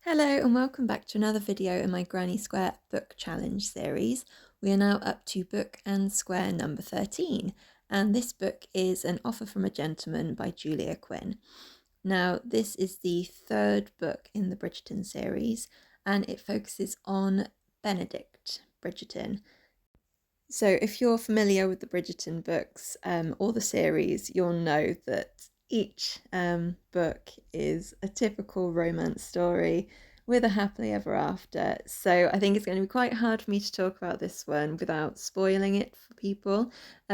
Hello and welcome back to another video in my Granny Square book challenge series. We are now up to book and square number 13, and this book is An Offer from a Gentleman by Julia Quinn. Now this is the third book in the Bridgerton series and it focuses on Benedict Bridgerton. So if you're familiar with the Bridgerton books or the series, you'll know that each book is a typical romance story with a happily ever after. So I think it's going to be quite hard for me to talk about this one without spoiling it for people.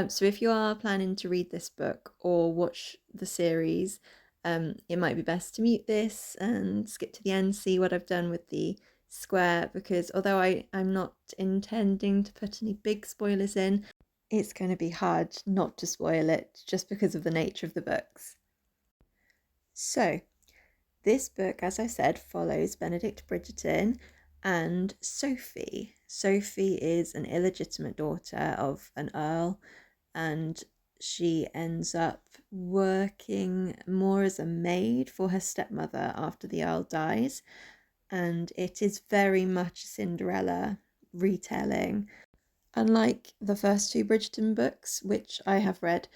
So if you are planning to read this book or watch the series, it might be best to mute this and skip to the end, see what I've done with the square, because although I'm not intending to put any big spoilers in, it's going to be hard not to spoil it just because of the nature of the books. So this book, as I said, follows Benedict Bridgerton and Sophie. Sophie is an illegitimate daughter of an earl, and she ends up working more as a maid for her stepmother after the earl dies. And it is very much a Cinderella retelling. Unlike the first two Bridgerton books, which I have read,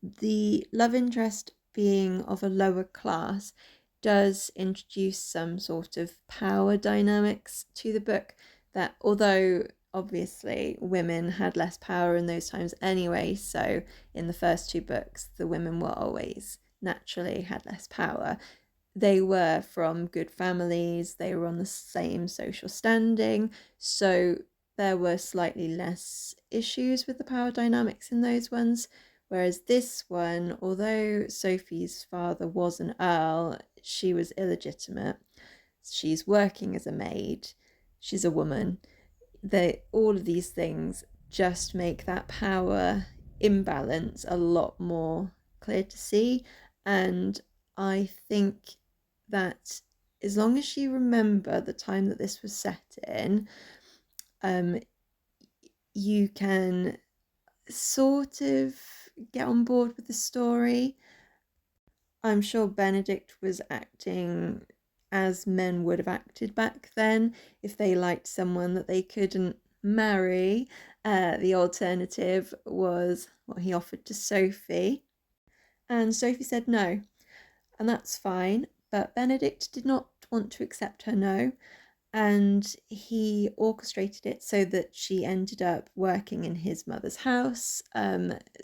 the love interest being of a lower class does introduce some sort of power dynamics to the book that, although obviously women had less power in those times anyway, so in the first two books the women were always naturally had less power. They were from good families, they were on the same social standing, so there were slightly less issues with the power dynamics in those ones. Whereas this one, although Sophie's father was an earl, she was illegitimate. She's working as a maid. She's a woman. All of these things just make that power imbalance a lot more clear to see. And I think that as long as you remember the time that this was set in, you can sort of get on board with the story. I'm sure Benedict was acting as men would have acted back then if they liked someone that they couldn't marry. The alternative was what he offered to Sophie, and Sophie said no, and that's fine. But Benedict did not want to accept her no, and he orchestrated it so that she ended up working in his mother's house,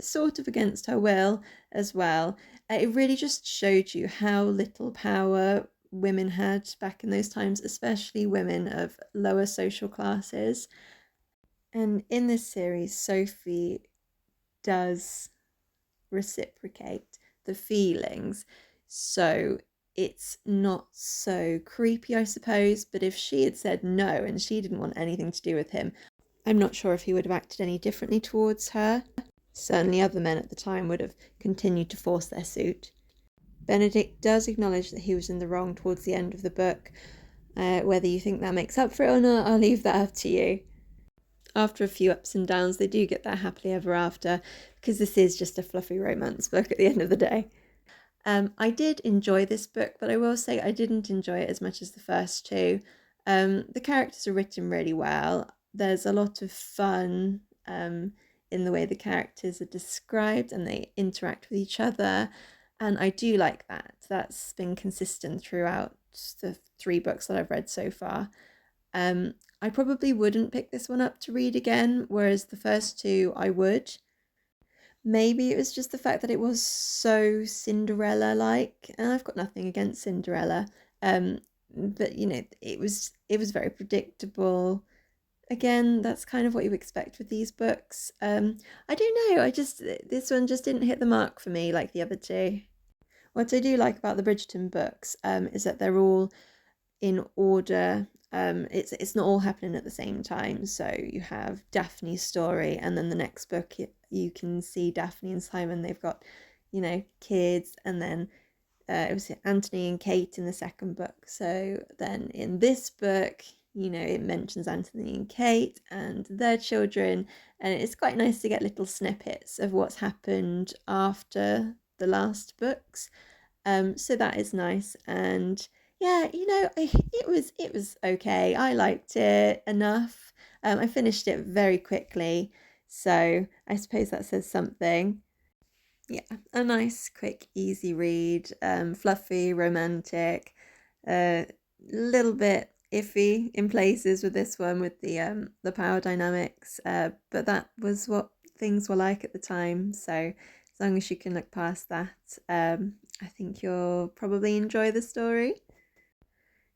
sort of against her will as well. It really just showed you how little power women had back in those times, especially women of lower social classes. And in this series, Sophie does reciprocate the feelings, so it's not so creepy, I suppose. But if she had said no and she didn't want anything to do with him, I'm not sure if he would have acted any differently towards her. Certainly other men at the time would have continued to force their suit. Benedict does acknowledge that he was in the wrong towards the end of the book. Whether you think that makes up for it or not, I'll leave that up to you. After a few ups and downs, they do get there happily ever after, because this is just a fluffy romance book at the end of the day. I did enjoy this book, but I will say I didn't enjoy it as much as the first two. The characters are written really well. There's a lot of fun in the way the characters are described and they interact with each other, and I do like that. That's been consistent throughout the three books that I've read so far. I probably wouldn't pick this one up to read again, whereas the first two I would. Maybe it was just the fact that it was so Cinderella-like, and I've got nothing against Cinderella, but it was very predictable. Again, that's kind of what you expect with these books. I don't know, this one just didn't hit the mark for me like the other two. What I do like about the Bridgerton books is that they're all in order. It's not all happening at the same time. So you have Daphne's story, and then the next book you can see Daphne and Simon. They've got, kids, and then it was Anthony and Kate in the second book. So then in this book, it mentions Anthony and Kate and their children, and it's quite nice to get little snippets of what's happened after the last books. So that is nice, and Yeah, it was okay. I liked it enough. I finished it very quickly, so I suppose that says something. Yeah, a nice, quick, easy read, fluffy, romantic, a little bit iffy in places with this one with the power dynamics, but that was what things were like at the time. So as long as you can look past that, I think you'll probably enjoy the story.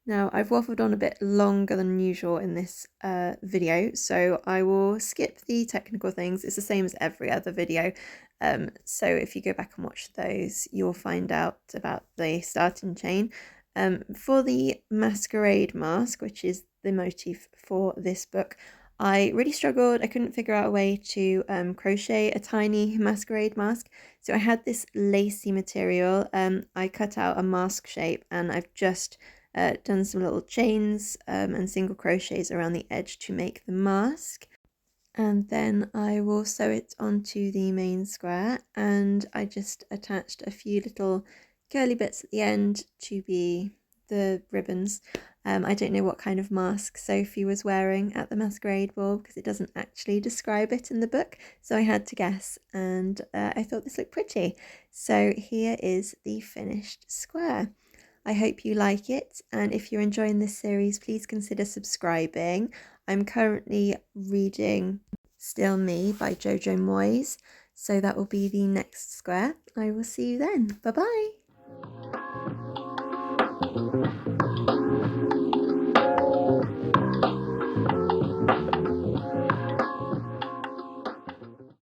Now, I've waffled on a bit longer than usual in this video, so I will skip the technical things. It's the same as every other video. So if you go back and watch those, you'll find out about the starting chain. For the masquerade mask, which is the motif for this book, I really struggled. I couldn't figure out a way to crochet a tiny masquerade mask. So I had this lacy material. I cut out a mask shape and I've just done some little chains and single crochets around the edge to make the mask. And then I will sew it onto the main square, and I just attached a few little curly bits at the end to be the ribbons. I don't know what kind of mask Sophie was wearing at the masquerade ball because it doesn't actually describe it in the book, so I had to guess, and I thought this looked pretty. So here is the finished square. I hope you like it, and if you're enjoying this series, please consider subscribing. I'm currently reading Still Me by Jojo Moyes, so that will be the next square. I will see you then. Bye bye.